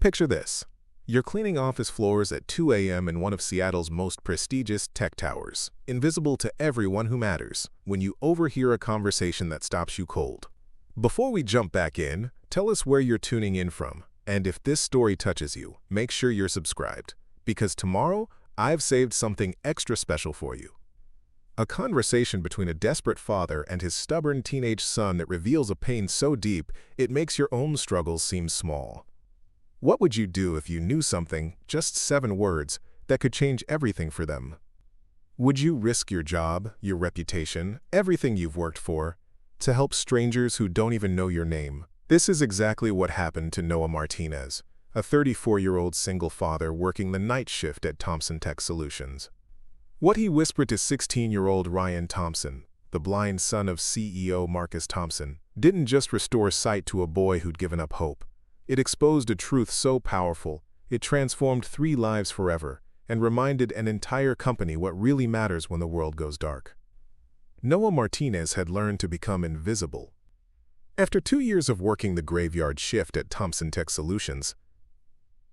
Picture this. You're cleaning office floors at 2 a.m. in one of Seattle's most prestigious tech towers, invisible to everyone who matters, when you overhear a conversation that stops you cold. Before we jump back in, tell us where you're tuning in from, and if this story touches you, make sure you're subscribed, because tomorrow, I've saved something extra special for you. A conversation between a desperate father and his stubborn teenage son that reveals a pain so deep, it makes your own struggles seem small. What would you do if you knew something, just 7 words, that could change everything for them? Would you risk your job, your reputation, everything you've worked for, to help strangers who don't even know your name? This is exactly what happened to Noah Martinez, a 34-year-old single father working the night shift at Thompson Tech Solutions. What he whispered to 16-year-old Ryan Thompson, the blind son of CEO Marcus Thompson, didn't just restore sight to a boy who'd given up hope. It exposed a truth so powerful, it transformed 3 lives forever and reminded an entire company what really matters when the world goes dark. Noah Martinez had learned to become invisible. After 2 years of working the graveyard shift at Thompson Tech Solutions,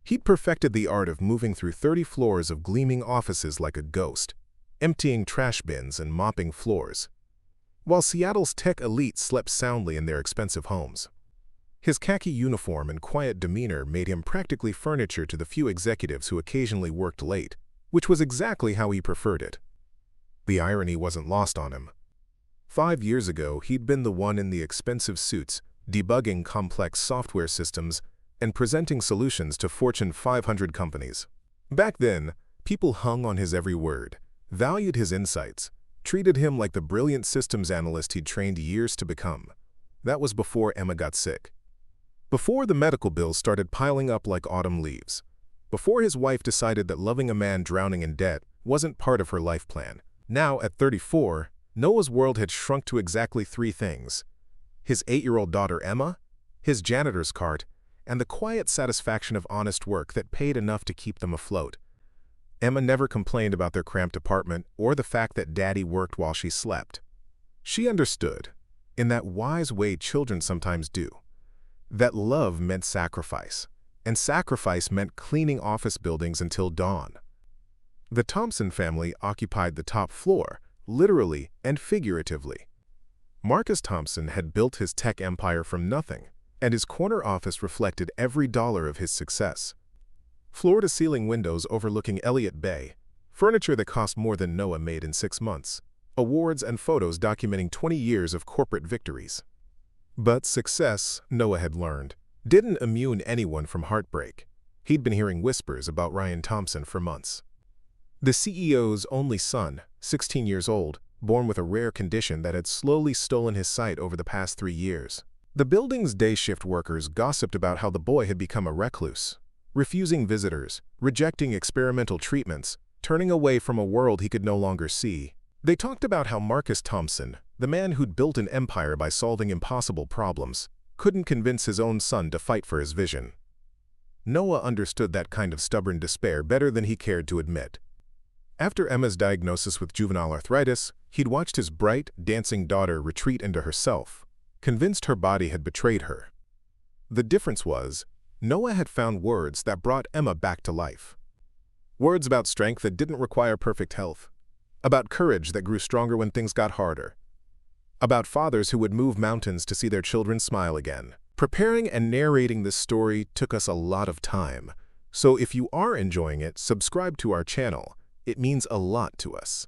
he'd perfected the art of moving through 30 floors of gleaming offices like a ghost, emptying trash bins and mopping floors, while Seattle's tech elite slept soundly in their expensive homes. His khaki uniform and quiet demeanor made him practically furniture to the few executives who occasionally worked late, which was exactly how he preferred it. The irony wasn't lost on him. 5 years ago, he'd been the one in the expensive suits, debugging complex software systems and presenting solutions to Fortune 500 companies. Back then, people hung on his every word, valued his insights, treated him like the brilliant systems analyst he'd trained years to become. That was before Emma got sick. Before the medical bills started piling up like autumn leaves. Before his wife decided that loving a man drowning in debt wasn't part of her life plan. Now, at 34, Noah's world had shrunk to exactly 3 things: his 8-year-old daughter Emma, his janitor's cart, and the quiet satisfaction of honest work that paid enough to keep them afloat. Emma never complained about their cramped apartment or the fact that Daddy worked while she slept. She understood, in that wise way children sometimes do, that love meant sacrifice, and sacrifice meant cleaning office buildings until dawn. The Thompson family occupied the top floor, literally and figuratively. Marcus Thompson had built his tech empire from nothing, and his corner office reflected every dollar of his success. Floor-to-ceiling windows overlooking Elliott Bay, furniture that cost more than Noah made in 6 months, awards and photos documenting 20 years of corporate victories. But success, Noah had learned, didn't immune anyone from heartbreak. He'd been hearing whispers about Ryan Thompson for months. The CEO's only son, 16 years old, born with a rare condition that had slowly stolen his sight over the past 3 years. The building's day shift workers gossiped about how the boy had become a recluse, refusing visitors, rejecting experimental treatments, turning away from a world he could no longer see. They talked about how Marcus Thompson, the man who'd built an empire by solving impossible problems, couldn't convince his own son to fight for his vision. Noah understood that kind of stubborn despair better than he cared to admit. After Emma's diagnosis with juvenile arthritis, he'd watched his bright, dancing daughter retreat into herself, convinced her body had betrayed her. The difference was, Noah had found words that brought Emma back to life. Words about strength that didn't require perfect health, about courage that grew stronger when things got harder, about fathers who would move mountains to see their children smile again. Preparing and narrating this story took us a lot of time, so if you are enjoying it, subscribe to our channel. It means a lot to us.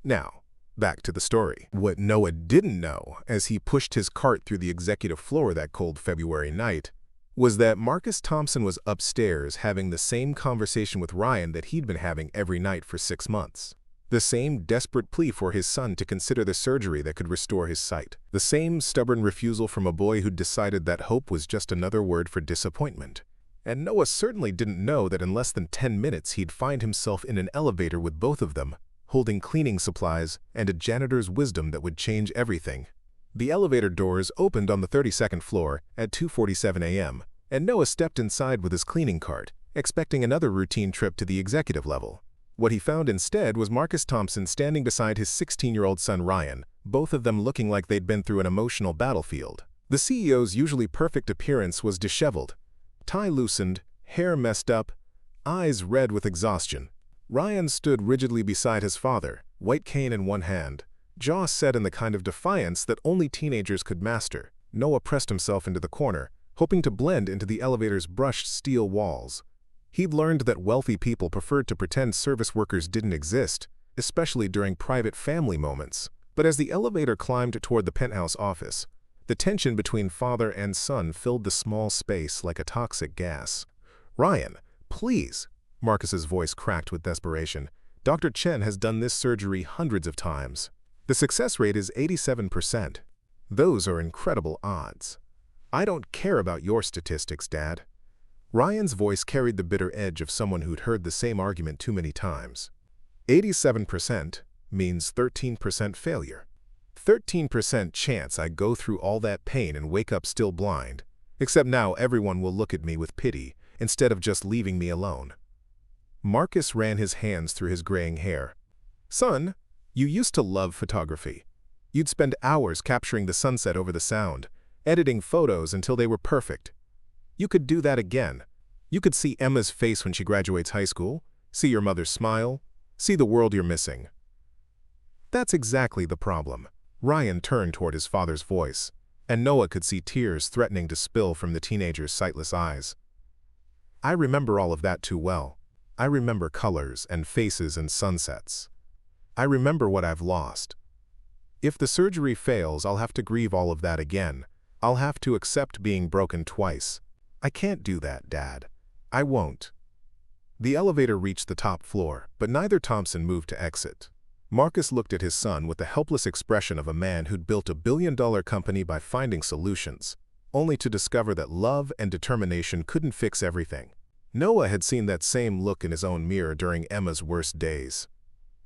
Now, back to the story. What Noah didn't know as he pushed his cart through the executive floor that cold February night was that Marcus Thompson was upstairs having the same conversation with Ryan that he'd been having every night for 6 months. The same desperate plea for his son to consider the surgery that could restore his sight. The same stubborn refusal from a boy who'd decided that hope was just another word for disappointment. And Noah certainly didn't know that in less than 10 minutes he'd find himself in an elevator with both of them, holding cleaning supplies and a janitor's wisdom that would change everything. The elevator doors opened on the 32nd floor at 2:47 a.m., and Noah stepped inside with his cleaning cart, expecting another routine trip to the executive level. What he found instead was Marcus Thompson standing beside his 16-year-old son Ryan, both of them looking like they'd been through an emotional battlefield. The CEO's usually perfect appearance was disheveled, tie loosened, hair messed up, eyes red with exhaustion. Ryan stood rigidly beside his father, white cane in one hand, jaw set in the kind of defiance that only teenagers could master. Noah pressed himself into the corner, hoping to blend into the elevator's brushed steel walls. He'd learned that wealthy people preferred to pretend service workers didn't exist, especially during private family moments. But as the elevator climbed toward the penthouse office, the tension between father and son filled the small space like a toxic gas. "Ryan, please," Marcus's voice cracked with desperation. "Dr. Chen has done this surgery hundreds of times. The success rate is 87%. Those are incredible odds. I don't care about your statistics, Dad." Ryan's voice carried the bitter edge of someone who'd heard the same argument too many times. 87% means 13% failure. 13% chance I go through all that pain and wake up still blind, except now everyone will look at me with pity instead of just leaving me alone. Marcus ran his hands through his graying hair. "Son, you used to love photography. You'd spend hours capturing the sunset over the sound, editing photos until they were perfect. You could do that again. You could see Emma's face when she graduates high school, see your mother's smile, see the world you're missing." "That's exactly the problem." Ryan turned toward his father's voice, and Noah could see tears threatening to spill from the teenager's sightless eyes. "I remember all of that too well. I remember colors and faces and sunsets. I remember what I've lost. If the surgery fails, I'll have to grieve all of that again. I'll have to accept being broken twice. I can't do that, Dad. I won't." The elevator reached the top floor, but neither Thompson moved to exit. Marcus looked at his son with the helpless expression of a man who'd built a billion-dollar company by finding solutions, only to discover that love and determination couldn't fix everything. Noah had seen that same look in his own mirror during Emma's worst days.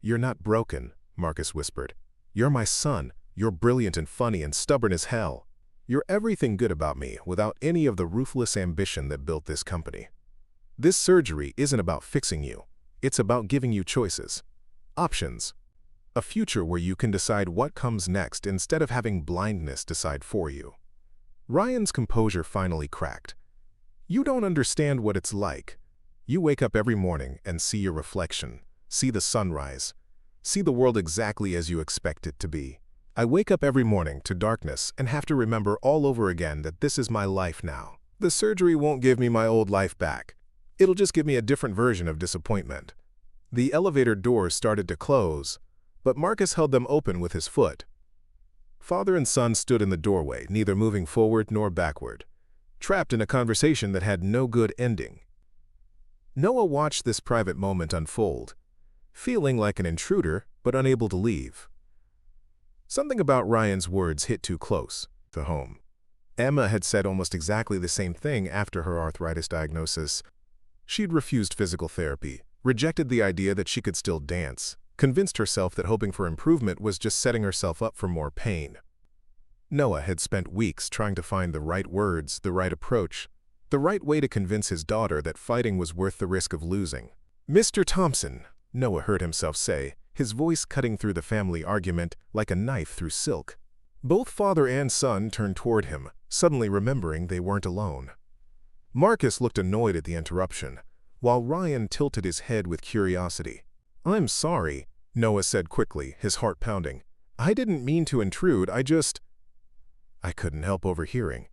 "You're not broken," Marcus whispered. "You're my son. You're brilliant and funny and stubborn as hell. You're everything good about me without any of the ruthless ambition that built this company. This surgery isn't about fixing you. It's about giving you choices. Options. A future where you can decide what comes next instead of having blindness decide for you." Ryan's composure finally cracked. "You don't understand what it's like. You wake up every morning and see your reflection, see the sunrise, see the world exactly as you expect it to be. I wake up every morning to darkness and have to remember all over again that this is my life now. The surgery won't give me my old life back. It'll just give me a different version of disappointment." The elevator doors started to close, but Marcus held them open with his foot. Father and son stood in the doorway, neither moving forward nor backward, trapped in a conversation that had no good ending. Noah watched this private moment unfold, feeling like an intruder but unable to leave. Something about Ryan's words hit too close to home. Emma had said almost exactly the same thing after her arthritis diagnosis. She'd refused physical therapy, rejected the idea that she could still dance, convinced herself that hoping for improvement was just setting herself up for more pain. Noah had spent weeks trying to find the right words, the right approach, the right way to convince his daughter that fighting was worth the risk of losing. "Mr. Thompson," Noah heard himself say, his voice cutting through the family argument like a knife through silk. Both father and son turned toward him, suddenly remembering they weren't alone. Marcus looked annoyed at the interruption, while Ryan tilted his head with curiosity. "I'm sorry," Noah said quickly, his heart pounding. "I didn't mean to intrude, I couldn't help overhearing."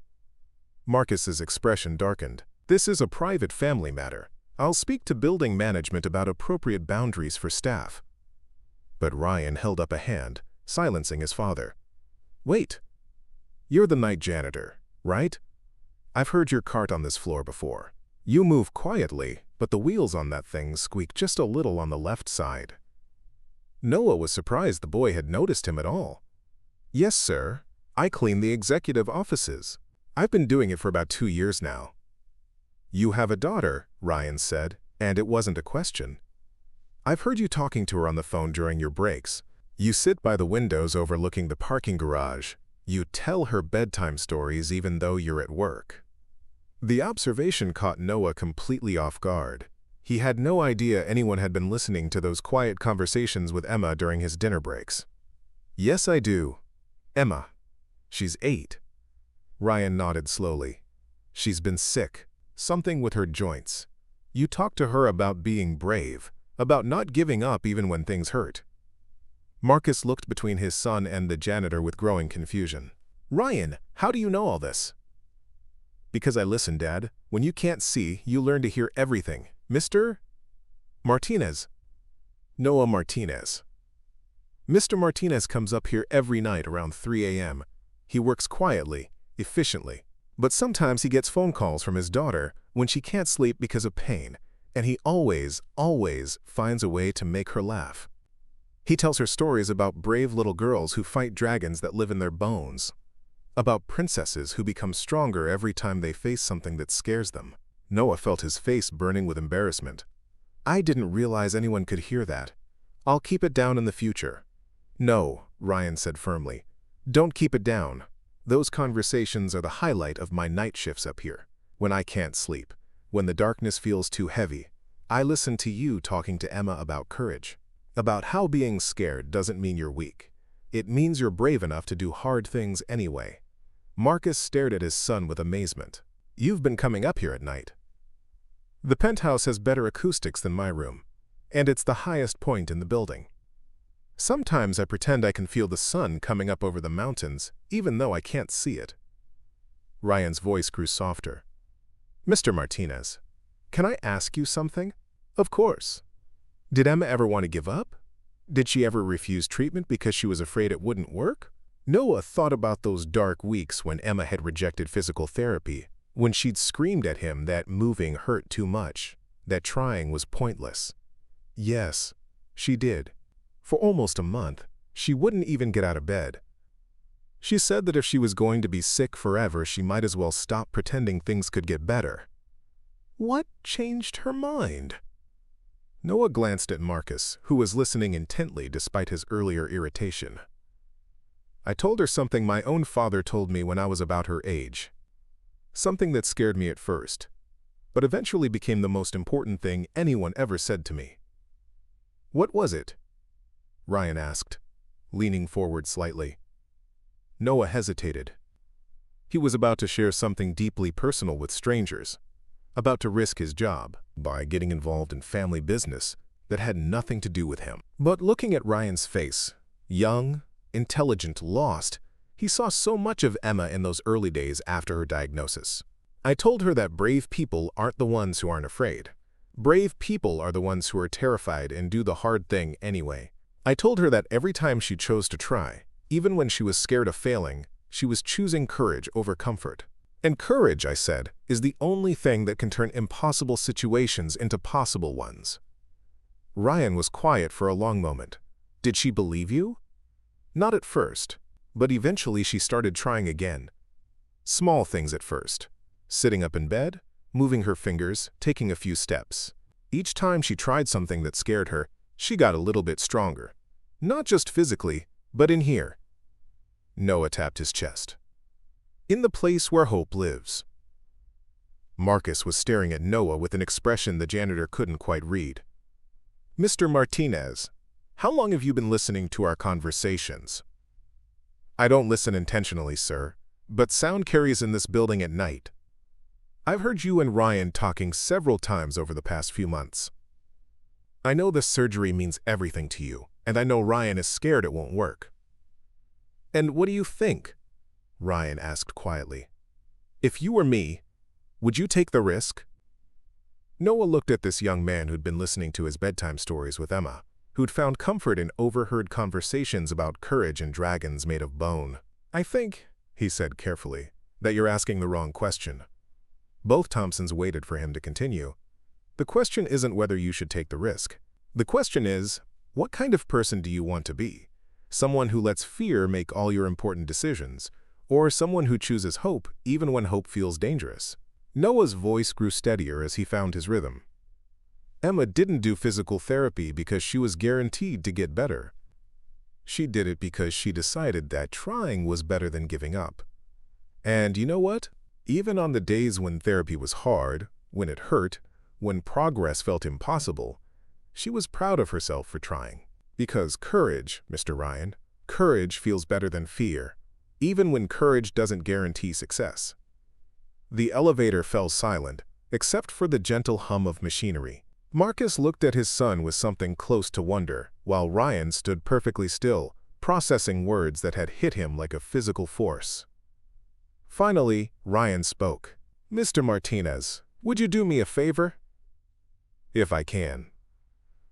Marcus's expression darkened. "This is a private family matter. I'll speak to building management about appropriate boundaries for staff." But Ryan held up a hand, silencing his father. "Wait. You're the night janitor, right? I've heard your cart on this floor before. You move quietly, but the wheels on that thing squeak just a little on the left side." Noah was surprised the boy had noticed him at all. "Yes, sir. I clean the executive offices. I've been doing it for about 2 years now." "You have a daughter," Ryan said, and it wasn't a question. "I've heard you talking to her on the phone during your breaks. You sit by the windows overlooking the parking garage. You tell her bedtime stories even though you're at work." The observation caught Noah completely off guard. He had no idea anyone had been listening to those quiet conversations with Emma during his dinner breaks. "Yes, I do. Emma. She's 8. Ryan nodded slowly. "She's been sick. Something with her joints. You talked to her about being brave, about not giving up even when things hurt. Marcus looked between his son and the janitor with growing confusion. Ryan, how do you know all this? Because I listen, Dad. When you can't see, you learn to hear everything. Mr. Martinez. Noah Martinez. Mr. Martinez comes up here every night around 3 a.m. He works quietly, efficiently. But sometimes he gets phone calls from his daughter when she can't sleep because of pain, and he always finds a way to make her laugh. He tells her stories about brave little girls who fight dragons that live in their bones, about princesses who become stronger every time they face something that scares them. Noah felt his face burning with embarrassment. I didn't realize anyone could hear that. I'll keep it down in the future. No, Ryan said firmly. Don't keep it down. Those conversations are the highlight of my night shifts up here. When I can't sleep, when the darkness feels too heavy, I listen to you talking to Emma about courage, about how being scared doesn't mean you're weak. It means you're brave enough to do hard things anyway. Marcus stared at his son with amazement. You've been coming up here at night. The penthouse has better acoustics than my room, and it's the highest point in the building. Sometimes I pretend I can feel the sun coming up over the mountains, even though I can't see it. Ryan's voice grew softer. Mr. Martinez, can I ask you something? Of course. Did Emma ever want to give up? Did she ever refuse treatment because she was afraid it wouldn't work? Noah thought about those dark weeks when Emma had rejected physical therapy, when she'd screamed at him that moving hurt too much, that trying was pointless. Yes, she did. For almost a month, she wouldn't even get out of bed. She said that if she was going to be sick forever, she might as well stop pretending things could get better. What changed her mind? Noah glanced at Marcus, who was listening intently despite his earlier irritation. I told her something my own father told me when I was about her age. Something that scared me at first, but eventually became the most important thing anyone ever said to me. What was it? Ryan asked, leaning forward slightly. Noah hesitated. He was about to share something deeply personal with strangers, about to risk his job by getting involved in family business that had nothing to do with him. But looking at Ryan's face, young, intelligent, lost, he saw so much of Emma in those early days after her diagnosis. I told her that brave people aren't the ones who aren't afraid. Brave people are the ones who are terrified and do the hard thing anyway. I told her that every time she chose to try, even when she was scared of failing, she was choosing courage over comfort. And courage, I said, is the only thing that can turn impossible situations into possible ones. Ryan was quiet for a long moment. Did she believe you? Not at first, but eventually she started trying again. Small things at first. Sitting up in bed, moving her fingers, taking a few steps. Each time she tried something that scared her, she got a little bit stronger. Not just physically, but in here. Noah tapped his chest. In the place where hope lives. Marcus was staring at Noah with an expression the janitor couldn't quite read. Mr. Martinez, how long have you been listening to our conversations? I don't listen intentionally, sir, but sound carries in this building at night. I've heard you and Ryan talking several times over the past few months. I know this surgery means everything to you, and I know Ryan is scared it won't work. And what do you think? Ryan asked quietly. If you were me, would you take the risk? Noah looked at this young man who'd been listening to his bedtime stories with Emma, who'd found comfort in overheard conversations about courage and dragons made of bone. I think, he said carefully, that you're asking the wrong question. Both Thompsons waited for him to continue. The question isn't whether you should take the risk. The question is, what kind of person do you want to be? Someone who lets fear make all your important decisions, or someone who chooses hope even when hope feels dangerous? Noah's voice grew steadier as he found his rhythm. Emma didn't do physical therapy because she was guaranteed to get better. She did it because she decided that trying was better than giving up. And you know what? Even on the days when therapy was hard, when it hurt, when progress felt impossible, she was proud of herself for trying. Because courage, Mr. Ryan, courage feels better than fear, even when courage doesn't guarantee success. The elevator fell silent, except for the gentle hum of machinery. Marcus looked at his son with something close to wonder, while Ryan stood perfectly still, processing words that had hit him like a physical force. Finally, Ryan spoke. "Mr. Martinez, would you do me a favor?" "If I can."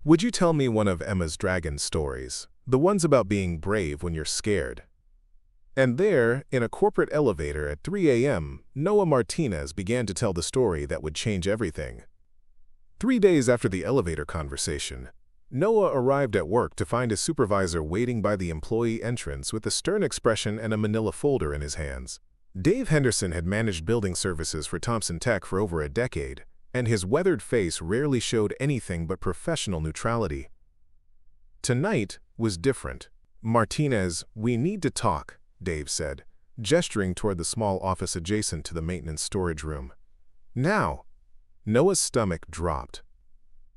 "Would you tell me one of Emma's dragon stories, the ones about being brave when you're scared?" And there, in a corporate elevator at 3 a.m., Noah Martinez began to tell the story that would change everything. 3 days after the elevator conversation, Noah arrived at work to find his supervisor waiting by the employee entrance with a stern expression and a manila folder in his hands. Dave Henderson had managed building services for Thompson Tech for over a decade, and his weathered face rarely showed anything but professional neutrality. Tonight was different. "Martinez, we need to talk," Dave said, gesturing toward the small office adjacent to the maintenance storage room. "Now." Noah's stomach dropped.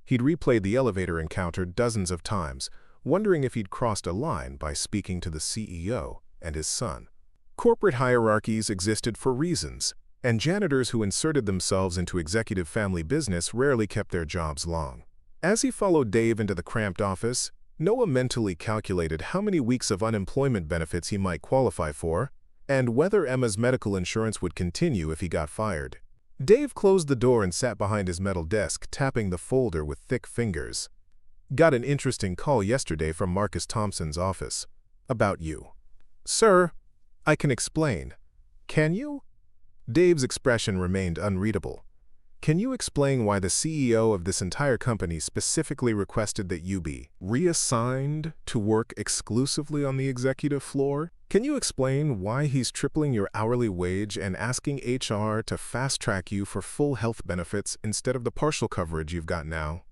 He'd replayed the elevator encounter dozens of times, wondering if he'd crossed a line by speaking to the CEO and his son. Corporate hierarchies existed for reasons, and janitors who inserted themselves into executive family business rarely kept their jobs long. As he followed Dave into the cramped office, Noah mentally calculated how many weeks of unemployment benefits he might qualify for, and whether Emma's medical insurance would continue if he got fired. Dave closed the door and sat behind his metal desk, tapping the folder with thick fingers. "Got an interesting call yesterday from Marcus Thompson's office. About you." "Sir, I can explain." "Can you?" Dave's expression remained unreadable. "Can you explain why the CEO of this entire company specifically requested that you be reassigned to work exclusively on the executive floor? Can you explain why he's tripling your hourly wage and asking HR to fast-track you for full health benefits instead of the partial coverage you've got now?"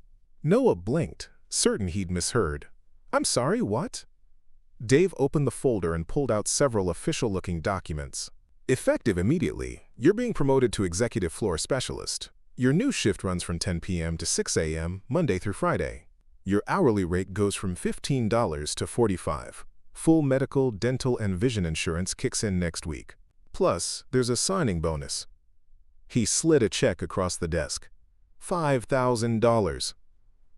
Noah blinked, certain he'd misheard. "I'm sorry, what?" Dave opened the folder and pulled out several official-looking documents. "Effective immediately, you're being promoted to executive floor specialist. Your new shift runs from 10 p.m. to 6 a.m. Monday through Friday. Your hourly rate goes from $15 to $45. Full medical, dental, and vision insurance kicks in next week. Plus, there's a signing bonus." He slid a check across the desk. $5,000.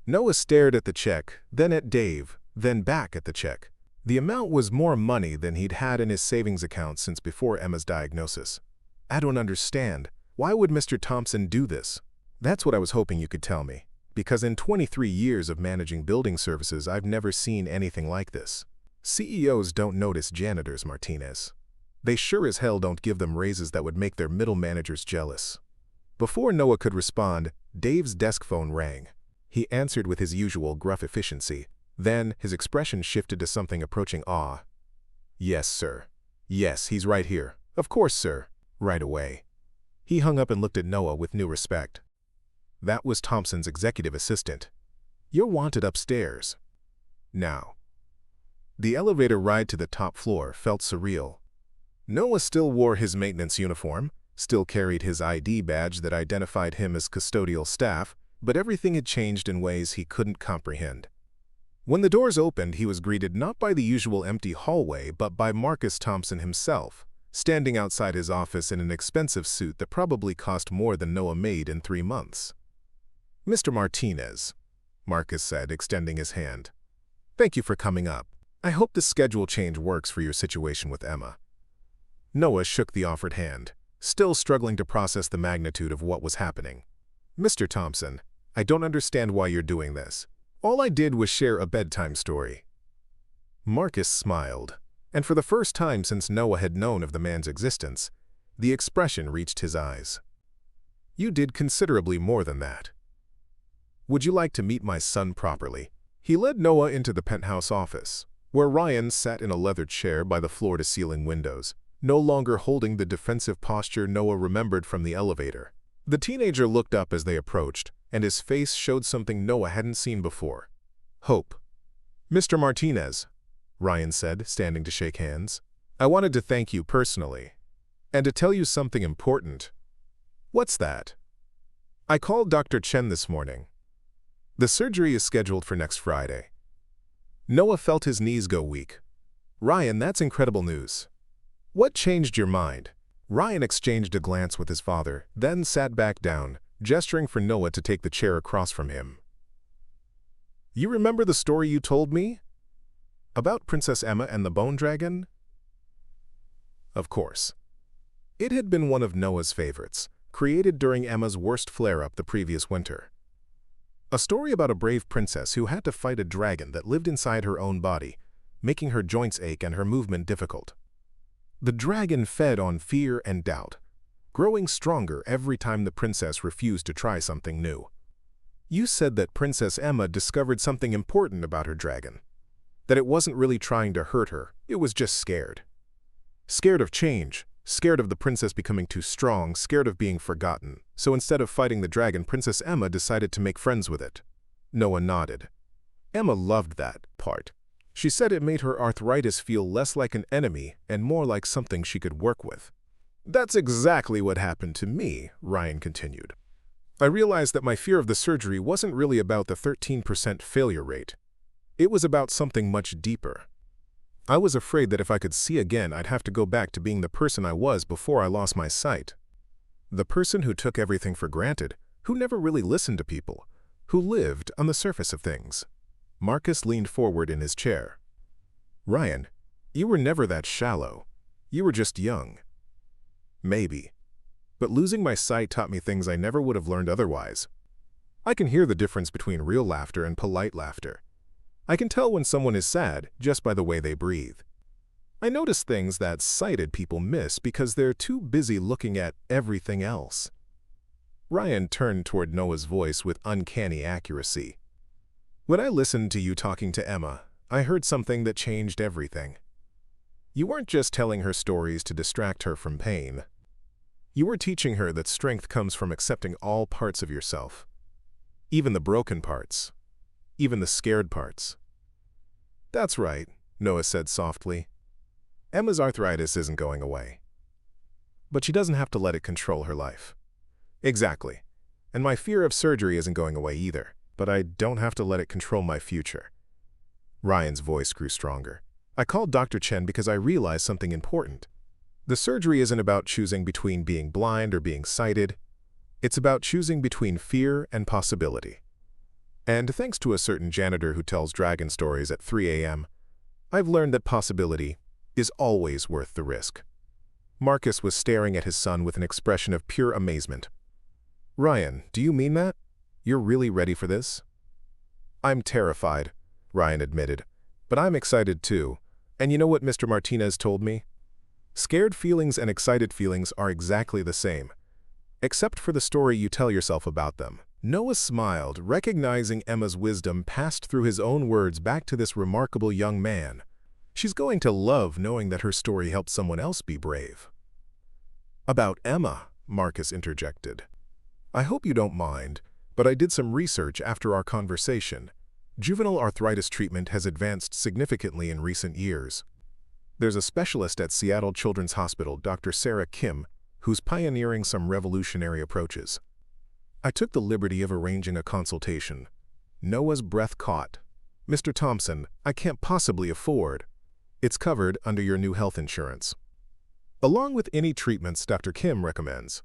Noah stared at the check, then at Dave, then back at the check. The amount was more money than he'd had in his savings account since before Emma's diagnosis. "I don't understand. Why would Mr. Thompson do this?" "That's what I was hoping you could tell me, because in 23 years of managing building services, I've never seen anything like this. CEOs don't notice janitors, Martinez. They sure as hell don't give them raises that would make their middle managers jealous." Before Noah could respond, Dave's desk phone rang. He answered with his usual gruff efficiency. Then, his expression shifted to something approaching awe. "Yes, sir. Yes, he's right here. Of course, sir. Right away." He hung up and looked at Noah with new respect. That was Thompson's executive assistant. "You're wanted upstairs." Now. The elevator ride to the top floor felt surreal. Noah still wore his maintenance uniform, still carried his ID badge that identified him as custodial staff, but everything had changed in ways he couldn't comprehend. When the doors opened, he was greeted not by the usual empty hallway, but by Marcus Thompson himself, standing outside his office in an expensive suit that probably cost more than Noah made in 3 months. "Mr. Martinez," Marcus said, extending his hand. "Thank you for coming up. I hope the schedule change works for your situation with Emma." Noah shook the offered hand, still struggling to process the magnitude of what was happening. "Mr. Thompson, I don't understand why you're doing this. All I did was share a bedtime story." Marcus smiled, and for the first time since Noah had known of the man's existence, the expression reached his eyes. "You did considerably more than that. Would you like to meet my son properly?" He led Noah into the penthouse office, where Ryan sat in a leather chair by the floor-to-ceiling windows, no longer holding the defensive posture Noah remembered from the elevator. The teenager looked up as they approached, and his face showed something Noah hadn't seen before. Hope. "Mr. Martinez," Ryan said, standing to shake hands. "I wanted to thank you personally, and to tell you something important." "What's that?" "I called Dr. Chen this morning. The surgery is scheduled for next Friday." Noah felt his knees go weak. "Ryan, that's incredible news. What changed your mind?" Ryan exchanged a glance with his father, then sat back down, gesturing for Noah to take the chair across from him. "You remember the story you told me? About Princess Emma and the bone dragon?" Of course. It had been one of Noah's favorites, created during Emma's worst flare-up the previous winter. A story about a brave princess who had to fight a dragon that lived inside her own body, making her joints ache and her movement difficult. The dragon fed on fear and doubt, growing stronger every time the princess refused to try something new. You said that Princess Emma discovered something important about her dragon, that it wasn't really trying to hurt her, it was just scared. Scared of change, scared of the princess becoming too strong, scared of being forgotten. So instead of fighting the dragon, Princess Emma decided to make friends with it. Noah nodded. Emma loved that part. She said it made her arthritis feel less like an enemy and more like something she could work with. "That's exactly what happened to me," Ryan continued. "I realized that my fear of the surgery wasn't really about the 13% failure rate. It was about something much deeper. I was afraid that if I could see again, I'd have to go back to being the person I was before I lost my sight. The person who took everything for granted, who never really listened to people, who lived on the surface of things." Marcus leaned forward in his chair. "Ryan, you were never that shallow. You were just young." "Maybe. But losing my sight taught me things I never would have learned otherwise. I can hear the difference between real laughter and polite laughter. I can tell when someone is sad just by the way they breathe. I notice things that sighted people miss because they're too busy looking at everything else." Ryan turned toward Noah's voice with uncanny accuracy. "When I listened to you talking to Emma, I heard something that changed everything. You weren't just telling her stories to distract her from pain. You were teaching her that strength comes from accepting all parts of yourself, even the broken parts, even the scared parts." "That's right," Noah said softly. "Emma's arthritis isn't going away. But she doesn't have to let it control her life." "Exactly. And my fear of surgery isn't going away either, but I don't have to let it control my future." Ryan's voice grew stronger. "I called Dr. Chen because I realized something important. The surgery isn't about choosing between being blind or being sighted. It's about choosing between fear and possibility. And thanks to a certain janitor who tells dragon stories at 3 a.m., I've learned that possibility is always worth the risk." Marcus was staring at his son with an expression of pure amazement. "Ryan, do you mean that? You're really ready for this?" "I'm terrified," Ryan admitted, "but I'm excited too. And you know what Mr. Martinez told me? Scared feelings and excited feelings are exactly the same, except for the story you tell yourself about them." Noah smiled, recognizing Emma's wisdom passed through his own words back to this remarkable young man. She's going to love knowing that her story helped someone else be brave. "About Emma," Marcus interjected. "I hope you don't mind, but I did some research after our conversation. Juvenile arthritis treatment has advanced significantly in recent years. There's a specialist at Seattle Children's Hospital, Dr. Sarah Kim, who's pioneering some revolutionary approaches. I took the liberty of arranging a consultation." Noah's breath caught. "Mr. Thompson, I can't possibly afford. It's covered under your new health insurance, along with any treatments Dr. Kim recommends."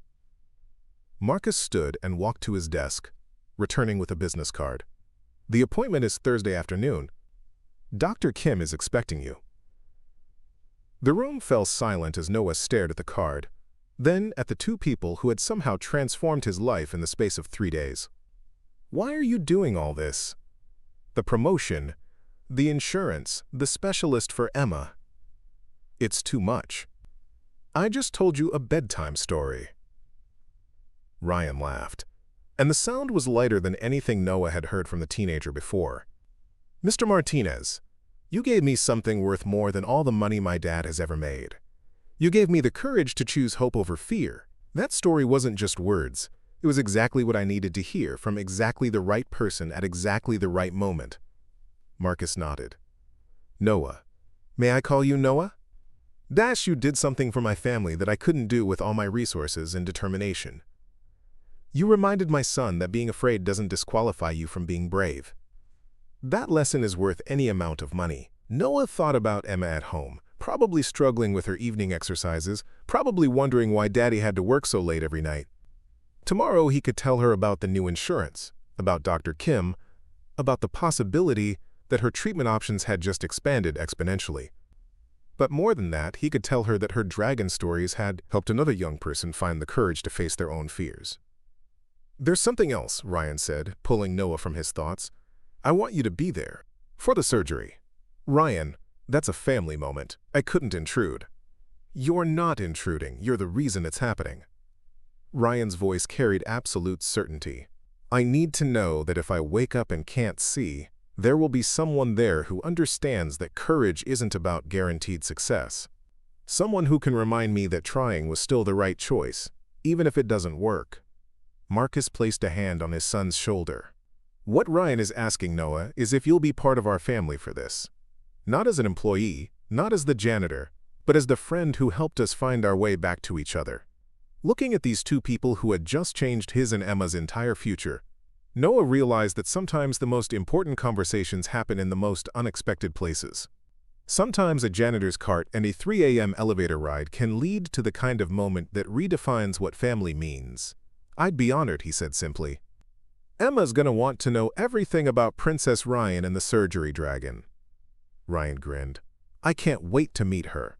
Marcus stood and walked to his desk, returning with a business card. "The appointment is Thursday afternoon. Dr. Kim is expecting you." The room fell silent as Noah stared at the card, then at the two people who had somehow transformed his life in the space of 3 days. "Why are you doing all this? The promotion, the insurance, the specialist for Emma. It's too much. I just told you a bedtime story." Ryan laughed, and the sound was lighter than anything Noah had heard from the teenager before. "Mr. Martinez, you gave me something worth more than all the money my dad has ever made. You gave me the courage to choose hope over fear. That story wasn't just words. It was exactly what I needed to hear from exactly the right person at exactly the right moment." Marcus nodded. "Noah. May I call you Noah? You did something for my family that I couldn't do with all my resources and determination. You reminded my son that being afraid doesn't disqualify you from being brave. That lesson is worth any amount of money." Noah thought about Emma at home, probably struggling with her evening exercises, probably wondering why Daddy had to work so late every night. Tomorrow he could tell her about the new insurance, about Dr. Kim, about the possibility that her treatment options had just expanded exponentially. But more than that, he could tell her that her dragon stories had helped another young person find the courage to face their own fears. "There's something else," Ryan said, pulling Noah from his thoughts. "I want you to be there. For the surgery." "Ryan, that's a family moment. I couldn't intrude." "You're not intruding. You're the reason it's happening." Ryan's voice carried absolute certainty. "I need to know that if I wake up and can't see, there will be someone there who understands that courage isn't about guaranteed success. Someone who can remind me that trying was still the right choice, even if it doesn't work." Marcus placed a hand on his son's shoulder. "What Ryan is asking, Noah, is if you'll be part of our family for this. Not as an employee, not as the janitor, but as the friend who helped us find our way back to each other." Looking at these two people who had just changed his and Emma's entire future, Noah realized that sometimes the most important conversations happen in the most unexpected places. Sometimes a janitor's cart and a 3 a.m. elevator ride can lead to the kind of moment that redefines what family means. "I'd be honored," he said simply. "Emma's gonna want to know everything about Princess Ryan and the surgery dragon." Ryan grinned. "I can't wait to meet her."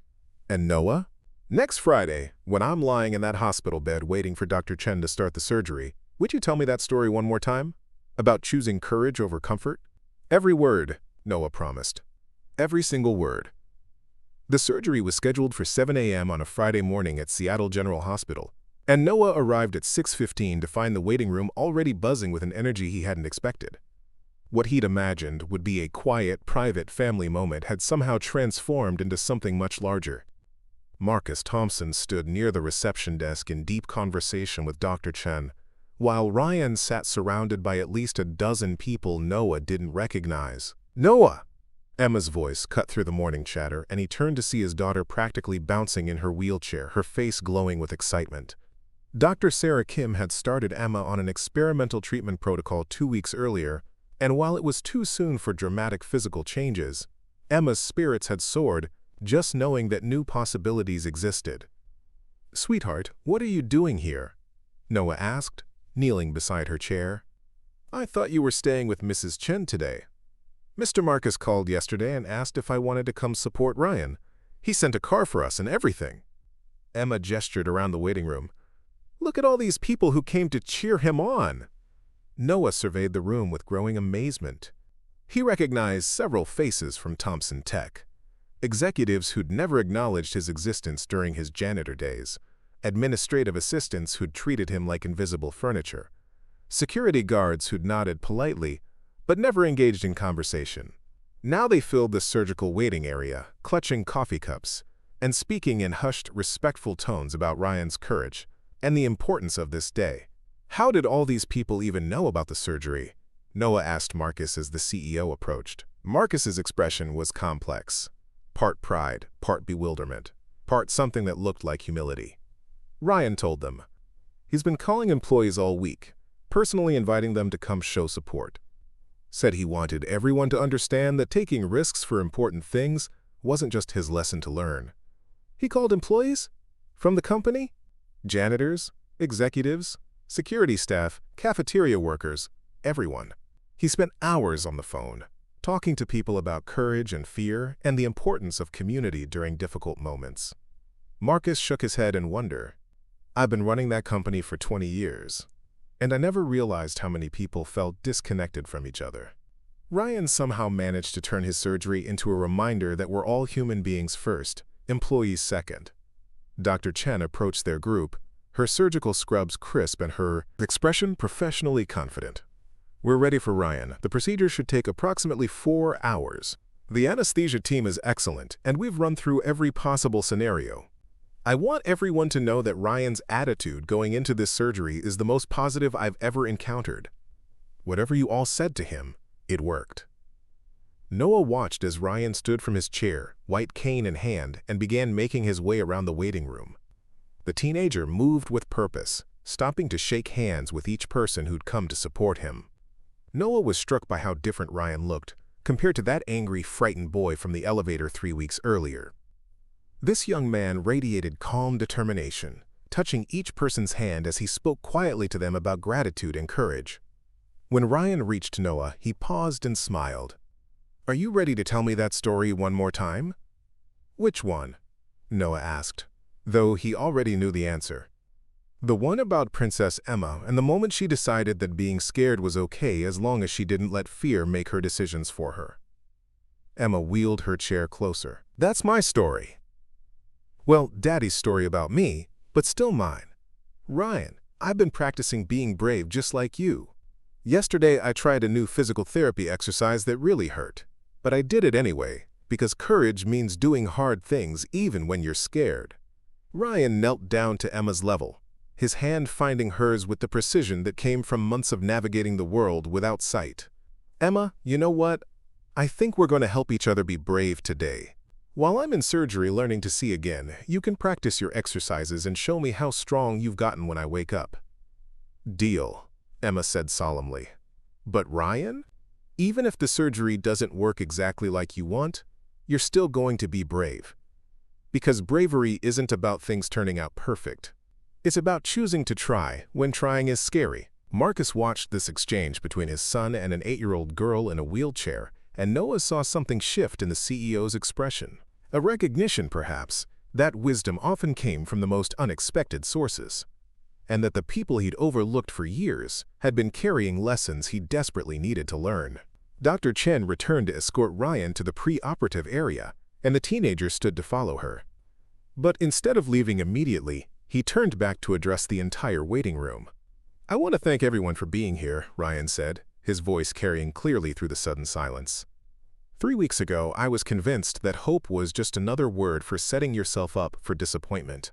"And Noah? Next Friday, when I'm lying in that hospital bed waiting for Dr. Chen to start the surgery, would you tell me that story one more time? About choosing courage over comfort?" "Every word," Noah promised. "Every single word." The surgery was scheduled for 7 a.m. on a Friday morning at Seattle General Hospital, and Noah arrived at 6:15 to find the waiting room already buzzing with an energy he hadn't expected. What he'd imagined would be a quiet, private family moment had somehow transformed into something much larger. Marcus Thompson stood near the reception desk in deep conversation with Dr. Chen, while Ryan sat surrounded by at least a dozen people Noah didn't recognize. "Noah!" Emma's voice cut through the morning chatter, and he turned to see his daughter practically bouncing in her wheelchair, her face glowing with excitement. Dr. Sarah Kim had started Emma on an experimental treatment protocol 2 weeks earlier, and while it was too soon for dramatic physical changes, Emma's spirits had soared, just knowing that new possibilities existed. "Sweetheart, what are you doing here?" Noah asked, kneeling beside her chair. "I thought you were staying with Mrs. Chen today. Mr. Marcus called yesterday and asked if I wanted to come support Ryan. He sent a car for us and everything." Emma gestured around the waiting room. "Look at all these people who came to cheer him on." Noah surveyed the room with growing amazement. He recognized several faces from Thompson Tech. Executives who'd never acknowledged his existence during his janitor days, administrative assistants who'd treated him like invisible furniture, security guards who'd nodded politely but never engaged in conversation. Now they filled the surgical waiting area, clutching coffee cups, and speaking in hushed, respectful tones about Ryan's courage and the importance of this day. "How did all these people even know about the surgery?" Noah asked Marcus as the CEO approached. Marcus's expression was complex. Part pride, part bewilderment, part something that looked like humility. Ryan told them. "He's been calling employees all week, personally inviting them to come show support. Said he wanted everyone to understand that taking risks for important things wasn't just his lesson to learn." "He called employees? From the company? Janitors, executives, security staff, cafeteria workers, everyone. He spent hours on the phone, talking to people about courage and fear and the importance of community during difficult moments." Marcus shook his head in wonder. "I've been running that company for 20 years, and I never realized how many people felt disconnected from each other." Ryan somehow managed to turn his surgery into a reminder that we're all human beings first, employees second. Dr. Chen approached their group, her surgical scrubs crisp and her expression professionally confident. "We're ready for Ryan. The procedure should take approximately 4 hours. The anesthesia team is excellent, and we've run through every possible scenario. I want everyone to know that Ryan's attitude going into this surgery is the most positive I've ever encountered. Whatever you all said to him, it worked." Noah watched as Ryan stood from his chair, white cane in hand, and began making his way around the waiting room. The teenager moved with purpose, stopping to shake hands with each person who'd come to support him. Noah was struck by how different Ryan looked compared to that angry, frightened boy from the elevator 3 weeks earlier. This young man radiated calm determination, touching each person's hand as he spoke quietly to them about gratitude and courage. When Ryan reached Noah, he paused and smiled. "Are you ready to tell me that story one more time?" "Which one?" Noah asked, though he already knew the answer. "The one about Princess Emma and the moment she decided that being scared was okay as long as she didn't let fear make her decisions for her." Emma wheeled her chair closer. "That's my story." "Well, Daddy's story about me, but still mine. Ryan, I've been practicing being brave just like you. Yesterday, I tried a new physical therapy exercise that really hurt, but I did it anyway, because courage means doing hard things even when you're scared." Ryan knelt down to Emma's level, his hand finding hers with the precision that came from months of navigating the world without sight. "Emma, you know what? I think we're going to help each other be brave today. While I'm in surgery learning to see again, you can practice your exercises and show me how strong you've gotten when I wake up." "Deal," Emma said solemnly. "But Ryan, even if the surgery doesn't work exactly like you want, you're still going to be brave. Because bravery isn't about things turning out perfect. It's about choosing to try when trying is scary." Marcus watched this exchange between his son and an 8-year-old girl in a wheelchair, and Noah saw something shift in the CEO's expression. A recognition, perhaps, that wisdom often came from the most unexpected sources, and that the people he'd overlooked for years had been carrying lessons he desperately needed to learn. Dr. Chen returned to escort Ryan to the pre-operative area, and the teenager stood to follow her. But instead of leaving immediately, he turned back to address the entire waiting room. "I want to thank everyone for being here," Ryan said, his voice carrying clearly through the sudden silence. 3 weeks ago, I was convinced that hope was just another word for setting yourself up for disappointment.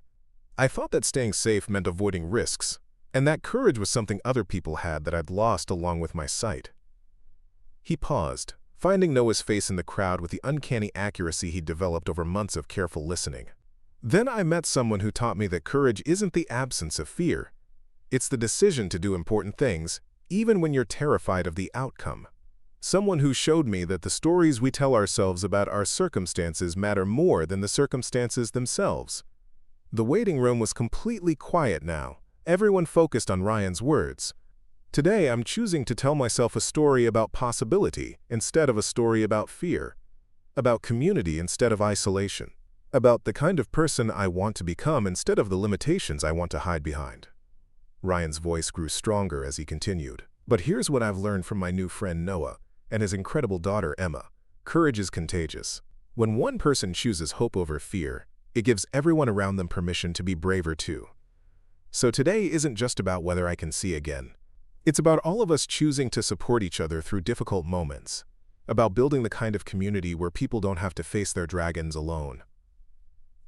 I thought that staying safe meant avoiding risks, and that courage was something other people had that I'd lost along with my sight. He paused, finding Noah's face in the crowd with the uncanny accuracy he'd developed over months of careful listening. "Then I met someone who taught me that courage isn't the absence of fear. It's the decision to do important things, even when you're terrified of the outcome. Someone who showed me that the stories we tell ourselves about our circumstances matter more than the circumstances themselves." The waiting room was completely quiet now, everyone focused on Ryan's words. "Today I'm choosing to tell myself a story about possibility instead of a story about fear, about community instead of isolation, about the kind of person I want to become instead of the limitations I want to hide behind." Ryan's voice grew stronger as he continued. "But here's what I've learned from my new friend Noah and his incredible daughter Emma. Courage is contagious. When one person chooses hope over fear, it gives everyone around them permission to be braver too. So today isn't just about whether I can see again. It's about all of us choosing to support each other through difficult moments, about building the kind of community where people don't have to face their dragons alone."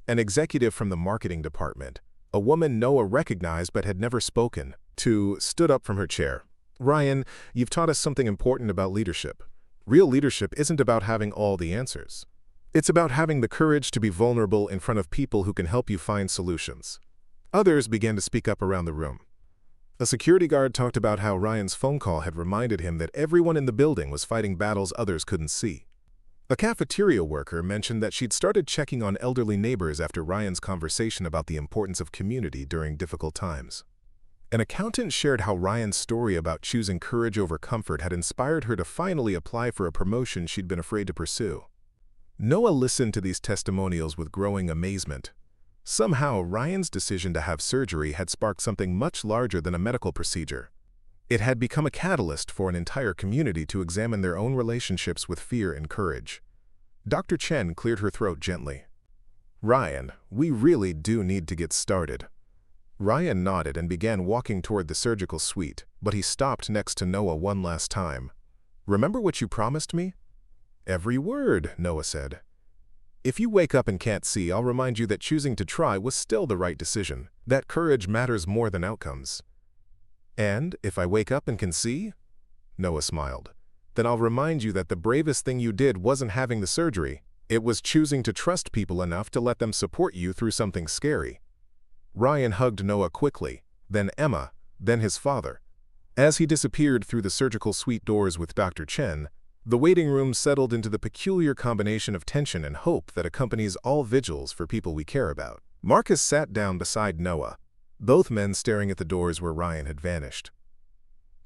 An executive from the marketing department, a woman Noah recognized but had never spoken to, stood up from her chair. "Ryan, you've taught us something important about leadership. Real leadership isn't about having all the answers. It's about having the courage to be vulnerable in front of people who can help you find solutions." Others began to speak up around the room. A security guard talked about how Ryan's phone call had reminded him that everyone in the building was fighting battles others couldn't see. A cafeteria worker mentioned that she'd started checking on elderly neighbors after Ryan's conversation about the importance of community during difficult times. An accountant shared how Ryan's story about choosing courage over comfort had inspired her to finally apply for a promotion she'd been afraid to pursue. Noah listened to these testimonials with growing amazement. Somehow, Ryan's decision to have surgery had sparked something much larger than a medical procedure. It had become a catalyst for an entire community to examine their own relationships with fear and courage. Dr. Chen cleared her throat gently. "Ryan, we really do need to get started." Ryan nodded and began walking toward the surgical suite, but he stopped next to Noah one last time. "Remember what you promised me?" "Every word," Noah said. "If you wake up and can't see, I'll remind you that choosing to try was still the right decision, that courage matters more than outcomes." "And if I wake up and can see?" Noah smiled. "Then I'll remind you that the bravest thing you did wasn't having the surgery. It was choosing to trust people enough to let them support you through something scary." Ryan hugged Noah quickly, then Emma, then his father. As he disappeared through the surgical suite doors with Dr. Chen, the waiting room settled into the peculiar combination of tension and hope that accompanies all vigils for people we care about. Marcus sat down beside Noah, both men staring at the doors where Ryan had vanished.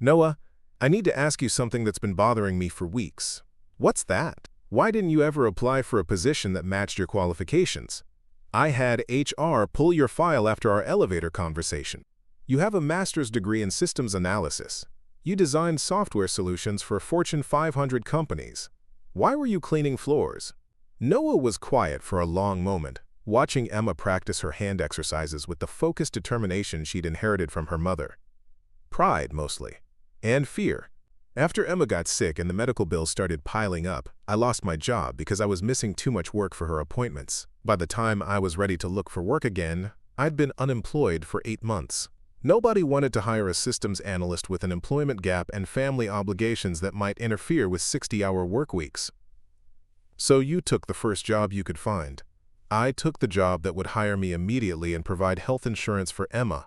"Noah, I need to ask you something that's been bothering me for weeks." "What's that? Why didn't you ever apply for a position that matched your qualifications? I had HR pull your file after our elevator conversation. You have a master's degree in systems analysis. You designed software solutions for Fortune 500 companies. Why were you cleaning floors?" Noah was quiet for a long moment, watching Emma practice her hand exercises with the focused determination she'd inherited from her mother. Pride, mostly. And fear. "After Emma got sick and the medical bills started piling up, I lost my job because I was missing too much work for her appointments. By the time I was ready to look for work again, I'd been unemployed for 8 months. Nobody wanted to hire a systems analyst with an employment gap and family obligations that might interfere with 60-hour work weeks. So you took the first job you could find. I took the job that would hire me immediately and provide health insurance for Emma.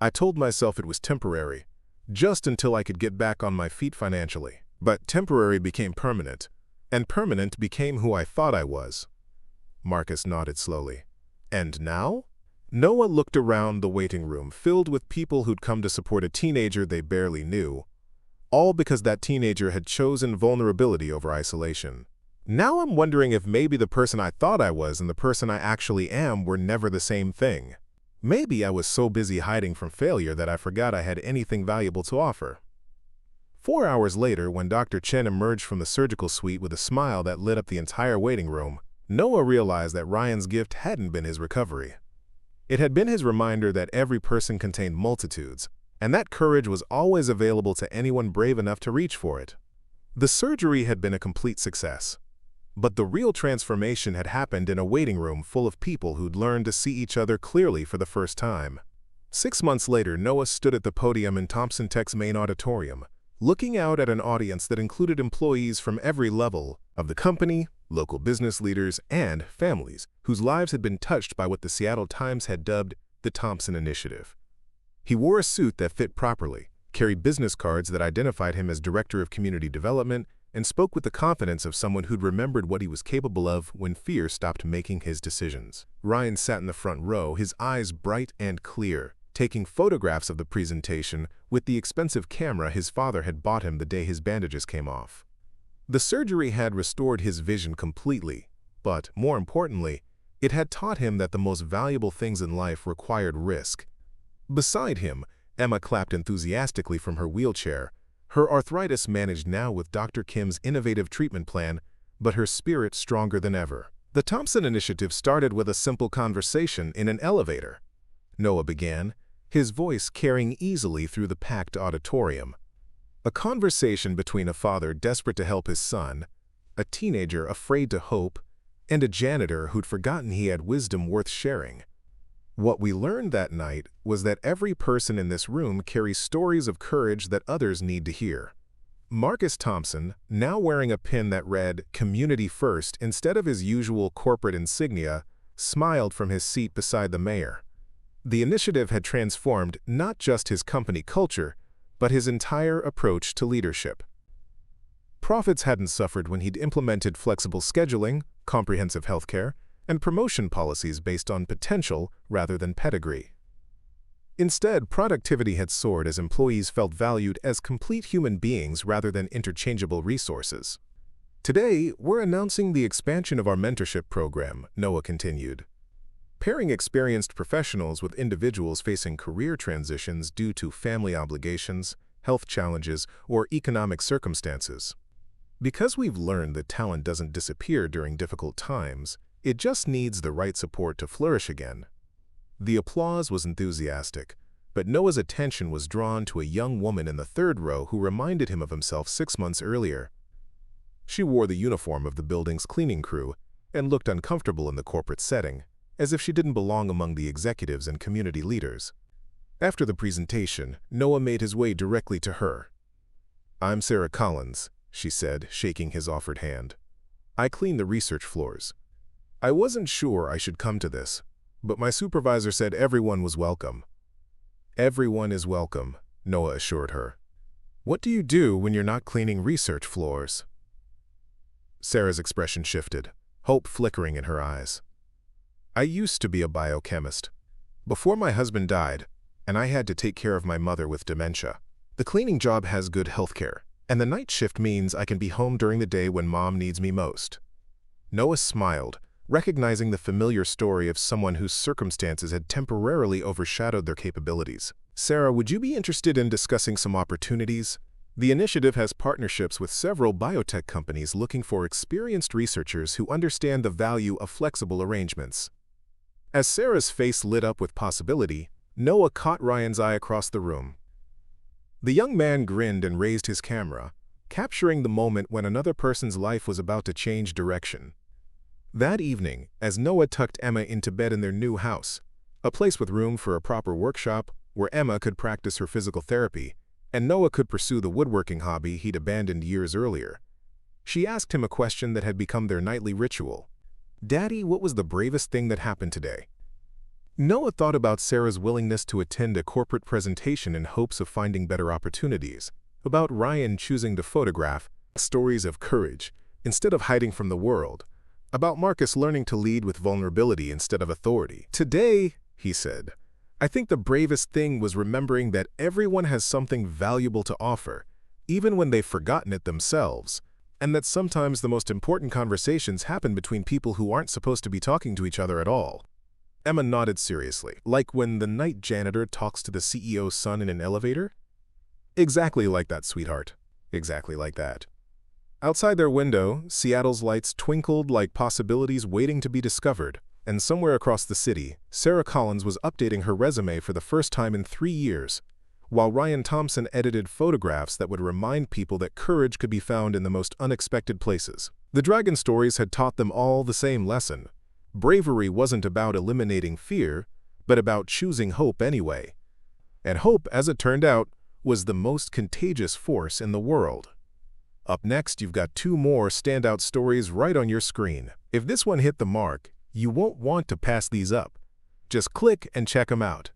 I told myself it was temporary, just until I could get back on my feet financially. But temporary became permanent, and permanent became who I thought I was." Marcus nodded slowly. "And now?" Noah looked around the waiting room, filled with people who'd come to support a teenager they barely knew, all because that teenager had chosen vulnerability over isolation. "Now I'm wondering if maybe the person I thought I was and the person I actually am were never the same thing. Maybe I was so busy hiding from failure that I forgot I had anything valuable to offer." 4 hours later, when Dr. Chen emerged from the surgical suite with a smile that lit up the entire waiting room, Noah realized that Ryan's gift hadn't been his recovery. It had been his reminder that every person contained multitudes, and that courage was always available to anyone brave enough to reach for it. The surgery had been a complete success. But the real transformation had happened in a waiting room full of people who'd learned to see each other clearly for the first time. 6 months later, Noah stood at the podium in Thompson Tech's main auditorium, looking out at an audience that included employees from every level of the company, local business leaders, and families whose lives had been touched by what the Seattle Times had dubbed the Thompson Initiative. He wore a suit that fit properly, carried business cards that identified him as Director of Community Development, and spoke with the confidence of someone who'd remembered what he was capable of when fear stopped making his decisions. Ryan sat in the front row, his eyes bright and clear, taking photographs of the presentation with the expensive camera his father had bought him the day his bandages came off. The surgery had restored his vision completely, but, more importantly, it had taught him that the most valuable things in life required risk. Beside him, Emma clapped enthusiastically from her wheelchair, her arthritis managed now with Dr. Kim's innovative treatment plan, but her spirit stronger than ever. The Thompson Initiative started with a simple conversation in an elevator. Noah began, his voice carrying easily through the packed auditorium. A conversation between a father desperate to help his son, a teenager afraid to hope, and a janitor who'd forgotten he had wisdom worth sharing. What we learned that night was that every person in this room carries stories of courage that others need to hear. Marcus Thompson, now wearing a pin that read "Community First" instead of his usual corporate insignia, smiled from his seat beside the mayor. The initiative had transformed not just his company culture, but his entire approach to leadership. Profits hadn't suffered when he'd implemented flexible scheduling, comprehensive healthcare, and promotion policies based on potential rather than pedigree. Instead, productivity had soared as employees felt valued as complete human beings rather than interchangeable resources. "Today, we're announcing the expansion of our mentorship program," Noah continued. "Pairing experienced professionals with individuals facing career transitions due to family obligations, health challenges, or economic circumstances. Because we've learned that talent doesn't disappear during difficult times, it just needs the right support to flourish again." The applause was enthusiastic, but Noah's attention was drawn to a young woman in the third row who reminded him of himself 6 months earlier. She wore the uniform of the building's cleaning crew and looked uncomfortable in the corporate setting, as if she didn't belong among the executives and community leaders. After the presentation, Noah made his way directly to her. "I'm Sarah Collins," she said, shaking his offered hand. "I clean the research floors. I wasn't sure I should come to this, but my supervisor said everyone was welcome." "Everyone is welcome," Noah assured her. "What do you do when you're not cleaning research floors?" Sarah's expression shifted, hope flickering in her eyes. "I used to be a biochemist. Before my husband died, and I had to take care of my mother with dementia. The cleaning job has good healthcare, and the night shift means I can be home during the day when Mom needs me most." Noah smiled, recognizing the familiar story of someone whose circumstances had temporarily overshadowed their capabilities. "Sarah, would you be interested in discussing some opportunities? The initiative has partnerships with several biotech companies looking for experienced researchers who understand the value of flexible arrangements." As Sarah's face lit up with possibility, Noah caught Ryan's eye across the room. The young man grinned and raised his camera, capturing the moment when another person's life was about to change direction. That evening, as Noah tucked Emma into bed in their new house, a place with room for a proper workshop where Emma could practice her physical therapy and Noah could pursue the woodworking hobby he'd abandoned years earlier, she asked him a question that had become their nightly ritual. "Daddy, what was the bravest thing that happened today?" Noah thought about Sarah's willingness to attend a corporate presentation in hopes of finding better opportunities, about Ryan choosing to photograph stories of courage instead of hiding from the world, about Marcus learning to lead with vulnerability instead of authority. "Today," he said, "I think the bravest thing was remembering that everyone has something valuable to offer, even when they've forgotten it themselves, and that sometimes the most important conversations happen between people who aren't supposed to be talking to each other at all." Emma nodded seriously, like when the night janitor talks to the CEO's son in an elevator. "Exactly like that, sweetheart. Exactly like that." Outside their window, Seattle's lights twinkled like possibilities waiting to be discovered, and somewhere across the city, Sarah Collins was updating her resume for the first time in 3 years, while Ryan Thompson edited photographs that would remind people that courage could be found in the most unexpected places. The dragon stories had taught them all the same lesson. Bravery wasn't about eliminating fear, but about choosing hope anyway. And hope, as it turned out, was the most contagious force in the world. Up next, you've got 2 more standout stories right on your screen. If this one hit the mark, you won't want to pass these up. Just click and check them out.